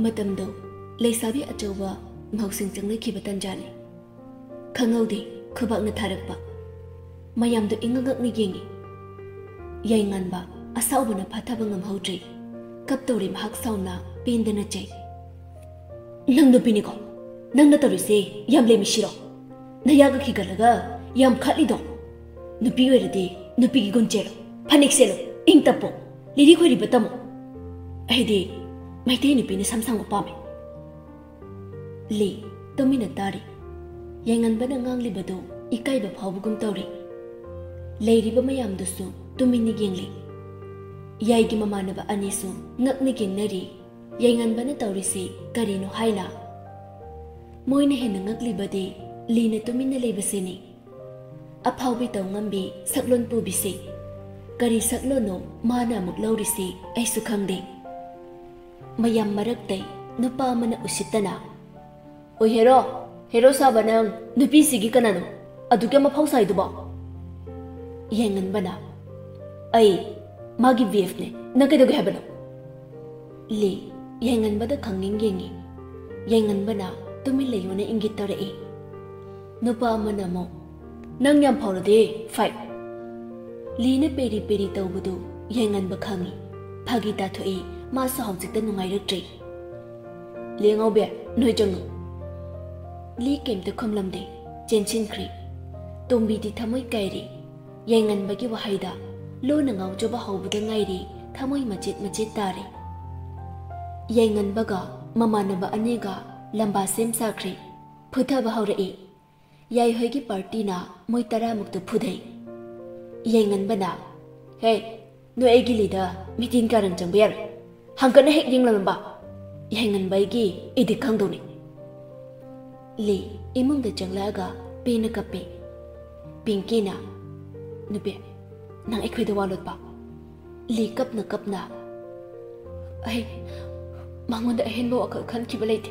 मतमदो लेसाबी अचौबा महौसिंग चंगलेखिबा तंजानी खंगौदे खुबाकना थारकपा मयामदो इंगंगकनी येंगी याइंगनबा असाउबना फाथाबा ngamhौद्रे कपतौरे महक साउना पेंदना चै नंग नुपिनिको नंग नतौरिसे याम लेमिसिरो नयागा खिगलगा याम खटलिदो नुपी ओइरदे नुपीगी गुंचेरो फनिक सेलो इंग तपो लिरी खोरी बतमो अहिदे मैते नुपीने समसंगो पामे ले तोमिना तारी याइंगनबना nganglibado ikaiba phawbugum tawri leiriba mayamdusu tumini gengli yaigi mamanaba anisu ngakni gengnari yainganbana tawrise karino haina moina hena ngaklibade lina tumina leibaseni aphawbi tawngambi saklon pubise kari saklono mana amuk laurise aisu khangde mayam maraktai nupa amana usitana oi hero sabanang nupi sigi kanano aduke maphau saiduba yainganbana ai magi vf ne nakedoge habano le yainganbada khanging yengi yainganbana tumi leyone ingit tare e nupa amana mo nang yam phawrade fight line peri peri tawbudu yainganba khangi phagi ta thoi ma sa hawjikta nungai raktre lengaube noi jangu li kemte khomlamde chenchin khri tombi di thamoi kairi yainganbagi wahaida lona ngaujoba hawbuda ngairi thamoi machet tare yainganbaga mamanaba anega lamba sem sakhri phuthaba hawrai yai hoigi party na moi tara muktu phudai yainganbana he no egi lida meeting karang changber hangkana hek yinglamba yainganbaigi idi khangdoni le imungda changlaga pena kape pinkina nupe nang ekhoida walot ba le kapna ai mangonda ahenbo akal khan kibalaite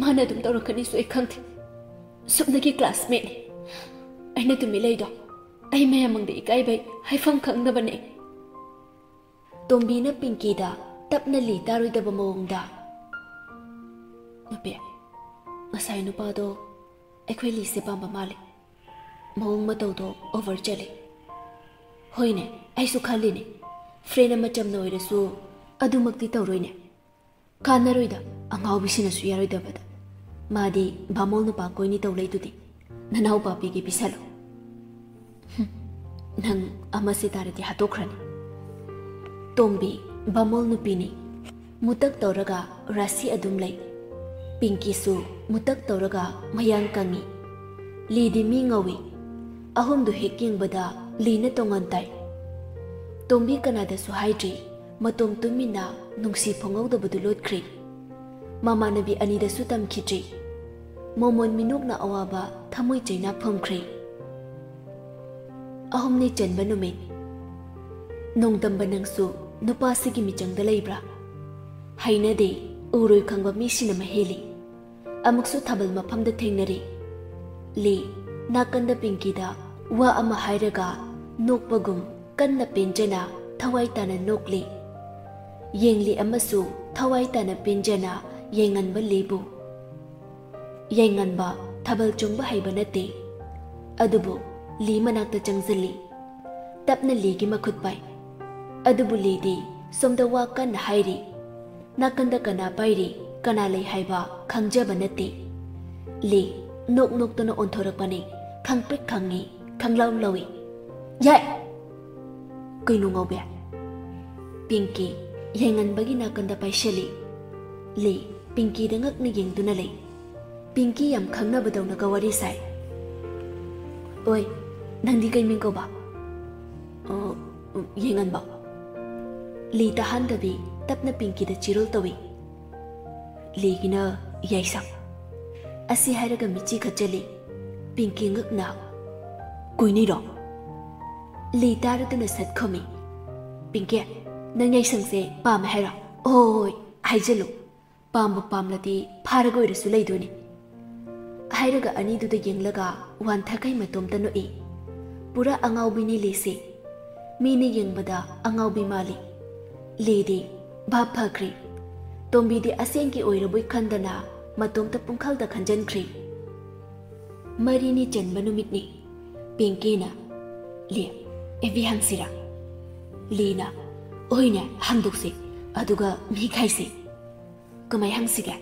mana dum tawrakani su ekhangthi subnagi classmate aina tumi leido ai mayamangde ikaibai haifam khangnabane tombina pinki da tapna li taroidaba mawongda nupe ngasai nupa do ekhoi li se pamba male mawong matawdo over chale hoine aisu khaline friend ama chamna oirasu adumakti tawroine kanaroida angau bisina su yaroida bada madi bamol nupa koini tawleidudi nanau papi ge bisalo nang amase tarati hatokhrani tombi bamol nupini mutak tawraga rasi adum lei pinki su mutak tawraga mayang kangi lidi mi ngawi ahum du heking bada lina tongantai tombi kanada su haidri matom tumina nungsi phongau da budu lotkhri mama nabi ani da su tam khitri momon minuk na awaba thamoi chaina phomkhri ahum ni chanba nume nongdam banang su nupa sigi michang da leibra haina de uroi khangba mi sina maheli amuksu thabal mafam da thengnari le nakanda pinki da wa ama hairaga nokpagum kanna penjana thawai tana nokli yengli amasu thawai tana penjana yenganba lebu yenganba thabal chungba haiba nate adubu li manakta changjali tapna ligi makhut pai adubu lidi somda wa kan hairi nakanda kana pairi kana lei haiba khangjaba nate le nok tana onthorakpani khangpek khangi khanglaw lawi yai kainu ngaube pinki yenganbagi nakanda paishali le pinki dangak ni yengduna le pinki yam khangna badawna ka wari sai oi nangdi kai ming ko ba yengan ba le ta handabi tapna pinki da chirol tawi le gina yaisa asi haraga michi khachali pinki ngakna kuini ro le taraduna sat khomi pinki nang yai sangse pam haira oi haijelu pamlati pharaga oirasu leidoni hairaga ani du da yenglaga wan thakai matom tanu e pura angawbini lese mini yengbada angawbi mali lede bha phakri तोम्बीदी असेंगी ओइरबोई खंदना मतोमता पुंखलदा खंजनख्री मरीनी चनबा नुमितनी पिंकीना ले AB हंगसिरा Leena ओइने हंदुकसे अदुगा मिखाइसे कमाय हंगसिगे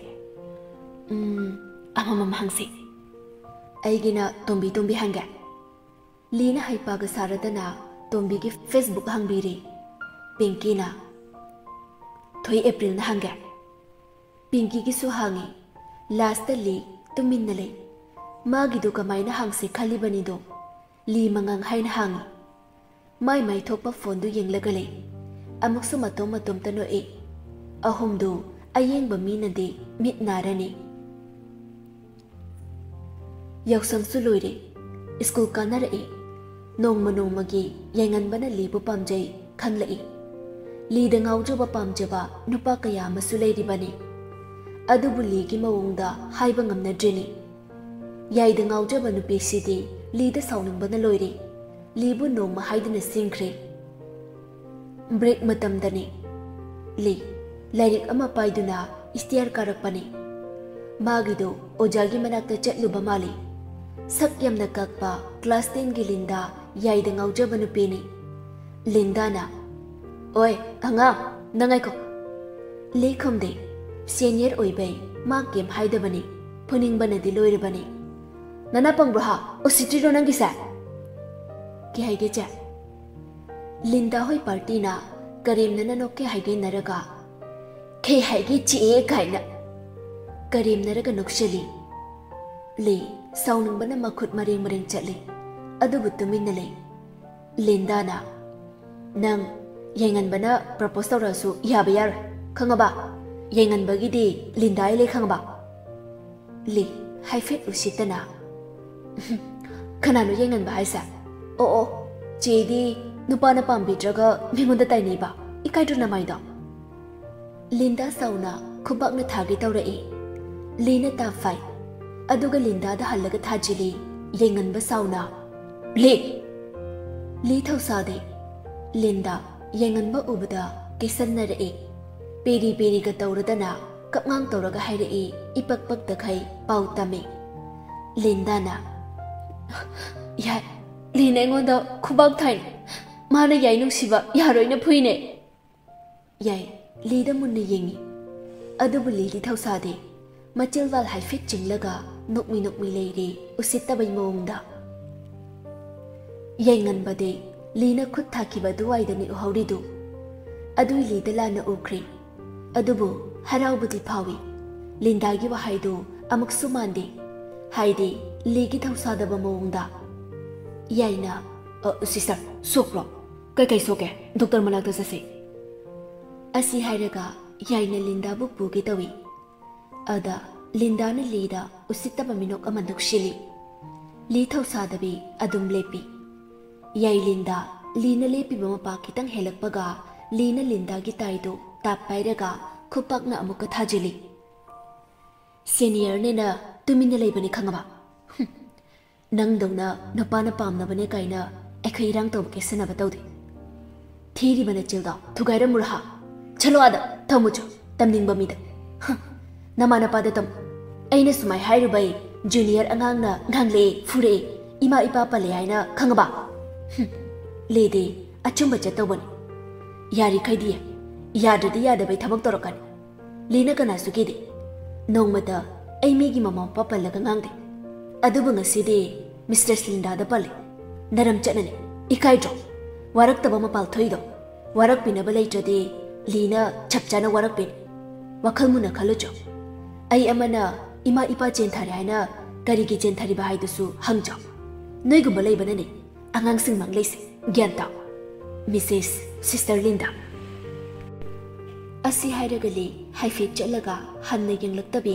अममम हंगसे अइगिना तोम्बी तोम्बी हंगे लीना हाइपागा सारदना तोम्बी की Facebook हंगबीरी पिंकीना थोई अप्रैल हंगे पिंकी की सुहांगी last ली तुमिन ले मागिदो कमायना हंगसे खालीबनीदो ली मंगांग हाइन हांगी माई माई थोपा phone दु येंगलगले अमुकसु मतोम मतोम तनो ए अहुमदो अयेंग बमीनदे मित नारनी यौसंगसु लोइरे स्कूल कानर ए नोंगम नोंगमगी येंगनबना लीबु पामजै खंगलई लीदा ngawjaba pamjaba nupa kaya masu leiribani adubu ligi mawongda haiba ngamnadrini yaida ngawjaba nupi sidi lida sauningbana loiri libu nongma haidana singkhre break matamdani li lairik ama paiduna istiar karakpani magido ojagi manakta chatluba mali sak yamna kakpa class 10 gi linda yaida ngawjaba nupini lindana ओए अंगा नंगाइको लेखमदे senior ओइबै मा केम हाइदबनी फुनिंग बनदि लोइरबनी नना पंग्रहा ओसिट्रिरो नंगिसा के हाइगे चा लिंदा होय party ना करीम नना नोके हाइगे नरगा के हाइगे चे काइना करीम नरगा नोक्शली ले साउनिंग बना मखुत मरेंग मरेंग चले अदुबु तुमिन ले लिंदा ना नंग येंगनबना प्रपोज तौरसु याबा यार खंगबा येंगनबगिदी लिंदाय ले खंगबा li haifet usitana kanano yengan ba haisa o chedi nupa na pambi draga mingonda tainai ba ikaidru na mai da linda sauna khubak na thagi tawrai lina ta fai aduga linda da halaga thajili yengan ba sauna li thausa de linda yengan ba ubada kisan na re peri peri ga tawradana kapngang tawraga haire ipak pak da khai pau tame linda na ya lina ngonda khubak thai mana yai nung siba yaroi na phuine yai lida munne yengi adubu li thausa de machil wal haifet chinglaga nokmi leire usitta bai mongda yengan bade lina khut thakiba duwai dani uhaudidu adui lida lana ukri adubu haraubudi phawi linda gi wahaidu amuk sumande haidi ligi thausa da mongda yaina sister sokro kai soke doctor manak da sase asi hairaga yaina linda bu pugi tawi ada linda na lida usitta minok amanduk shili li thausa da bi adum lepi yai linda lina lepi bama pa kitang helakpaga lina linda gi taido tap pairaga khupak na amuka thajili senior ne na tumina leibani khangaba nang dongna napana pamna bane kaina ekhai rang to ke sena batawdi thiri bana childa thugaira murha chalo ada thamucho tamning bamida namana pada tam aina sumai hairu bai junior angang na ngangle fure ima ipa pale haina khangaba lede achumba chatawani yari khaidi yadadi yadabai thabak torokan lina kana sukide nongmata ai migi mama papa laga ngangde adubu ngaside Mr. Linda da pale naram chanane ikai dro warak taba mapal thoido warak pinaba leitade lina chapchana warak pin wakhal muna khalocho ai amana ima ipa chen thari haina kari gi chen thari ba haidusu hangjo noi gumba leibanane angang sing mang leise gyanta Mrs. Sister Linda asi hairagali haifet chalaga hanna yenglaktabi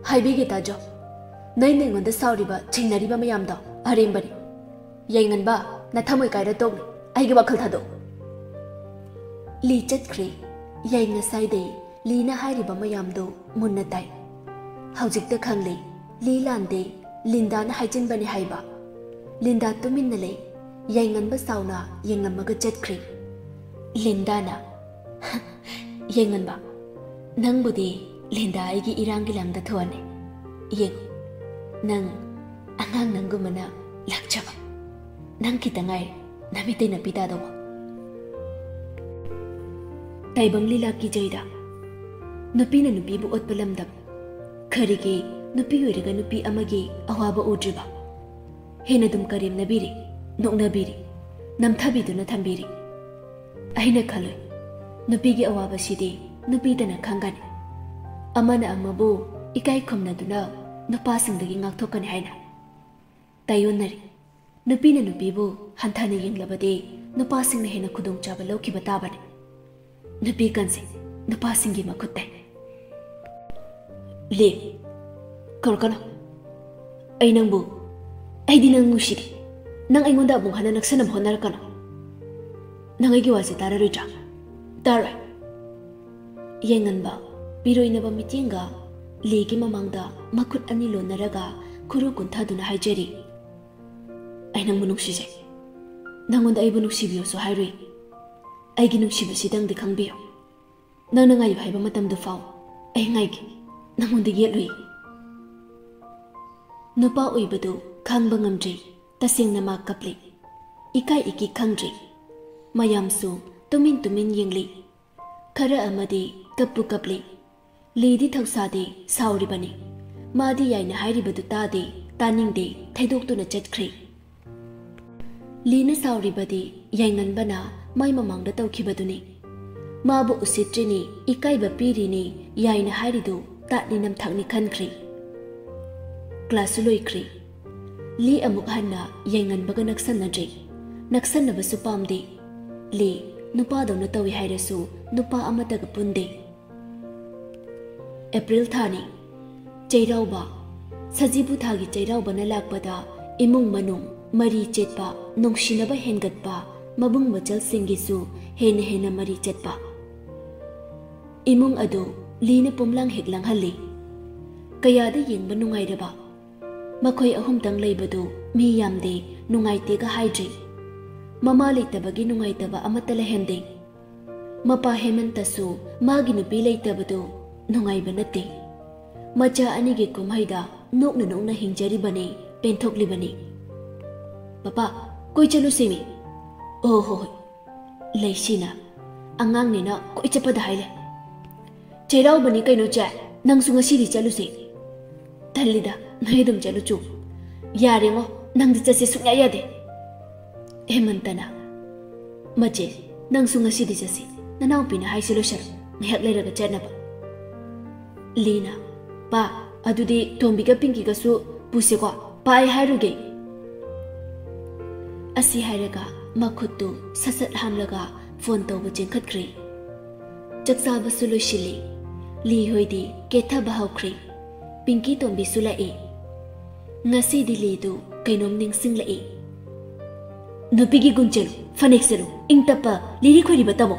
haibige tajo nai ngonda sauriba chingnariba mayamda arembari yenganba na thamoi kaira tog aigi wakhal thado li chatkri yenga saide lina hairiba mayamdo munna tai haujikta khangle li lande linda na haijin bani haiba linda tuminna le yenganba sauna yengammaga chatkri linda na yenganba Nangbudi Linda aigi irangi lamda thuane. Yeng nang angang nanggumana lakchaba. Nang kitangai namite na pita dawa. Taibang lila ki jayda. Nupi na nupi bu ot palamdam. Kharigi nupi oiraga nupi amagi awaba udriba. Hena dum karim nabiri, nok nabiri, namthabiduna thambiri. Ahina khaloi. Nupi gi awaba sidi nupi dana khangani. Amana amabu ikai khomnaduna nupa singdagi ngakthokani haina. Tayonari. Nupi na nupi bu hanthana yenglabadi nupa singna hena khudong chaba lawkiba tabani. Nupi kansi nupa singi makhutai. Le korkano. Ay nangbu. Ay di nang nushiri. Nang aingonda abong hana nagsanam honarakano. Nang ay giwasi tararuja. Taray. Yengan ba? Piroy na ba mitinga? Legi mamangda makut anilo naraga kuru kuntaduna haijeri. Ay nang munungsije. Nangonda ay bunuksibiyo so hairui. Ay ginuksibasi di kangbiyo. Nang nangayo haiba matam do faw. Ay ngaygi. Nangonda yelui. Nupa uibadu khangba ngamdri. Tasing na makapli. Ikai iki khangdri. Mayamsu tumin yingli. Khara amadi kappu kapli. Lidi thausadi sauribani. Madi yaina hairibadu tadi taningde thaidoktu chatkri. Lina sauribadi yainganbana mai mamangda tawkhibaduni. Mabu usitrini ikaiba pirini yaina hairidu tatni namthakni khankri. Class loikri. Li amuk hanna yainganbaga naksannadri. Naksannabasu pamde. Li nupa dawna tawi hairasu nupa amataga punde. April thani. Chairauba. Sajibu thagi chairauba na lakpada imung manung mari chetpa nongsinaba hengatpa mabung machal singisu hena mari chetpa. Imung ado lina pumlang heklang hali. Kayada yengba nungairaba. Makoy ahum tang laybado mi yamde nungaitega haidri. Mama leitabagi nungaitaba amatala hende. Mapa hemantasu magi nupi leitabado nungaiba nate. Macha anigi kumhaida nokna hingjari penthokli. Papa, koi chalu simi. Oh ho. Leisina. Angang nina koi chapada haile. Chairau bani kaino cha nang sunga siri chalu si. Tallida naidum chalu chu. Yare mo nang di chasi sunya yade. Hemantana. Mache nang sunga siri chasi. Nanaw pina haisilo shar. Ngayak leraga chanaba. Lina. Pa, adudi tombiga pinkiga su puse ko. Pa ay hairuge. Asi hairaga makhutu sasat hamlaga phone tawba jengkhatkri. Jaksaba sulushili. Li hoidi ketha bahawkri. Pinki tombi sulai. Ngasi dilidu kainom ningsinglai. Nupigi gunchelu fanekselu ingtapa liri khori batamo.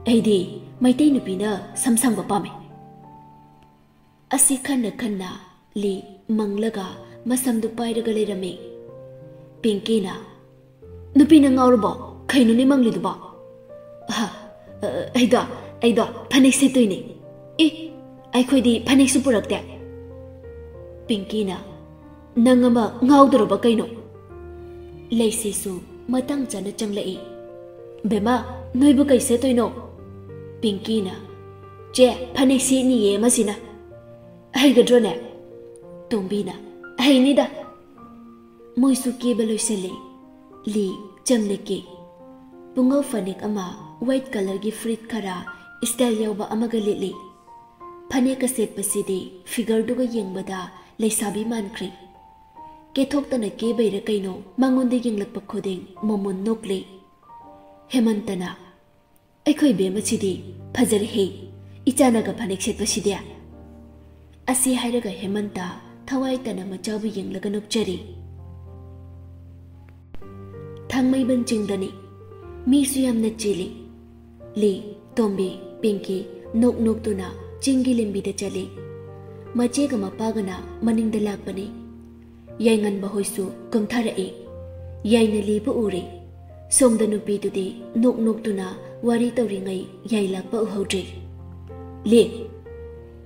Aidi maitei nupina samsang bapame. Asi khanna li manglaga masamdu pairaga lerame. Pinki na Nupi na ngaurubo, kayo ni manglidubo. Ayda, panik seto ini. Ay ko'y di panik supurakte. Pinky na, nangama ngauduroba kayo. Laysisu, matang dyan na tiyang lai. Bema, noibo kay seto ino. Pinky na, che, panik si niye masina. Ay gadro na. Tumbi na, ay nida. Mo'y suki baloy sali. Li jamneki pungaw fanik ama white color gi frit khara style yawba amaga lili phane ka set pasidi figure duga yengbada leisabi mankri kethok tana ke beira kaino mangonde yenglak pakhodeng momon nokle hemantana aikhoi be machidi phajar he ichana ga phanek set pasidi asi hairaga hemanta thawai tana machabu yenglaga nokchari Thangmay banching dani. Mi suyam na chili. Li, Tombi, Pinky, nok tuna, chingi limbi da chali. Mache ka mapagana maning dalak bani. Yay ngan bahoysu kumthara e. Yay na lipo uri. Song da nupi tudi nok tuna wari tawri ngay yay lakpa uhaudri. Li,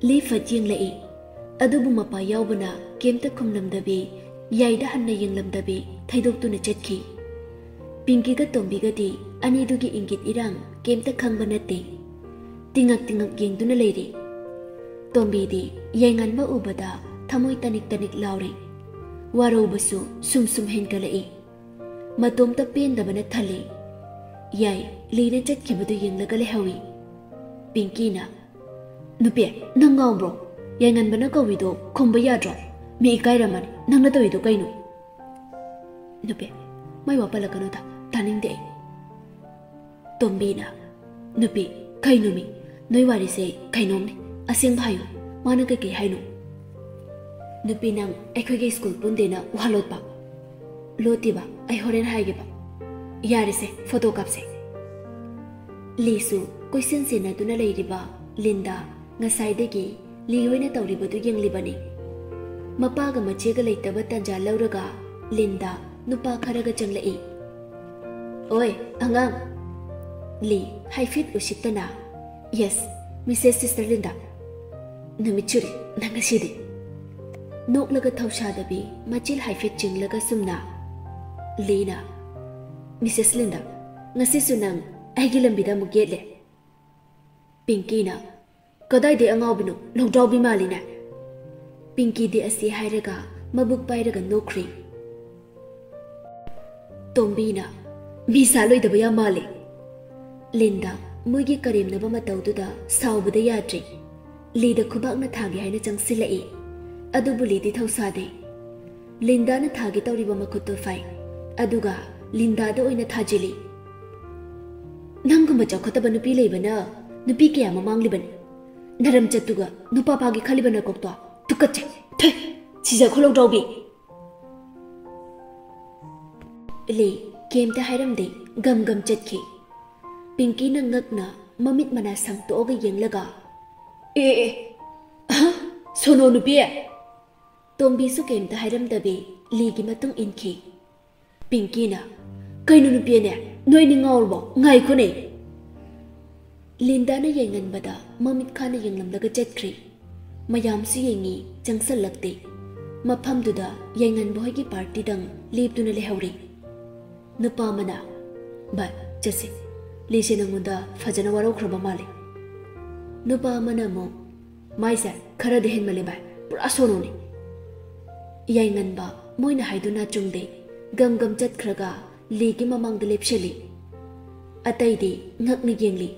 ली फत येंगलई अदुबु मपा यावबना केमता खुमलमदबी याइदा हन्ना येंगलमदबी थैदोक्तुना चटखी पिंकी का तोंबीगदी अनीदुगी इंगित इरांग केमता खंगबा नत्ते तिंगक तिंगक येंगदुना लेरी तोंबीदी याइंगनबा उबदा थमोय तनिक तनिक Lowry वारोबसु सुम सुम हेनगलई मतोमता पेंदबना थली याई लीना चटखिबदु येंगलगा लेहवी पिंकीना नुपे नंग गाउब्रो याइंगनबना कविदो खुंबा याद्रो मी इकाइरमनी नंगना तविदो canoe नुपे मै वापलकनुदा तानिंगदे तोंबीना नुपी कैनुमी नोई वारिसे कैनोमनी असेंग भायो माना कई हाइनो नुपी नंग अखोगे स्कूल पुंदेना वालोतबा लोतीबा आई होरेन हाइगेबा यारिसे फोटो कापसे लीसु क्वेश्चन सेनादुना लेरिबा लिंदा ngसाइदेगी ली होइना तौरिबदु येंगलिबनी मपागा मचेगा लेतबा तंजा लौरगा लिंदा नुपा खरगा चंगलई ओए अंगांग ली हाइफिट उसितना यस मिसेस सिस्टर लिंदा नुमिचुरी नंगसिदी नोकलगा थौसादबी मचिल हाइफिट चिंगलगा सुमना लीना Mrs Linda ngasisu nang aigi lambida mugetle Pinky ना कदाई दे अंगावबिनो लौड्रावबी मालिना पिंकी दे असी हाइरगा मबुक पाइरगा नोख्री तोंबीना मीसा लोइदबा या माले लिंदा मुइगी करेमनबा मतौदुदा साउबदा याद्री लीदा खुबाकना थागे हाइना चंगसिलई अदुबु लीदी थौसादे लिंदाना थागे तौरिबा मखुत्तो फाइ अदुगा लिंदादा ओइना थाजिली नंगुम चौखतबा नुपी लेबना नुपी कया ममांगलिबनी नरम चतुगा नुपा पागी खलिबना कोक्तो तुकचे थे सिजा खोलौड्रावबी ले केमता हाइरमदे गम गम चटखी पिंकी नंगकना ममित मना संगतोगा येंगलगा ए सोनो नुपी तोंबीसु केमता हाइरमदबी लीगी मतुंग इनखी पिंकीना कैनु नुपीने नोइनि ngawrbo ngai khune लिंदाना येंगनबदा ममित खाना येंगलमलगा चटख्री मयामसु येंगी चंगसलक्ते मफमदुदा येंगन बोहगी पार्टी दंग लेपदुना लेहौरी नुपामना बा जसे लीसे नंगुदा फजना वारोख्रबा माले नुपामना मो माइसा खरा देहन मले बाय पुरा सोनोनी येंगनबा मोइना हाइदुना चुंगदे गम गम चटख्रगा लीगी ममांगदा लेपशली अतैदी ngakni yengli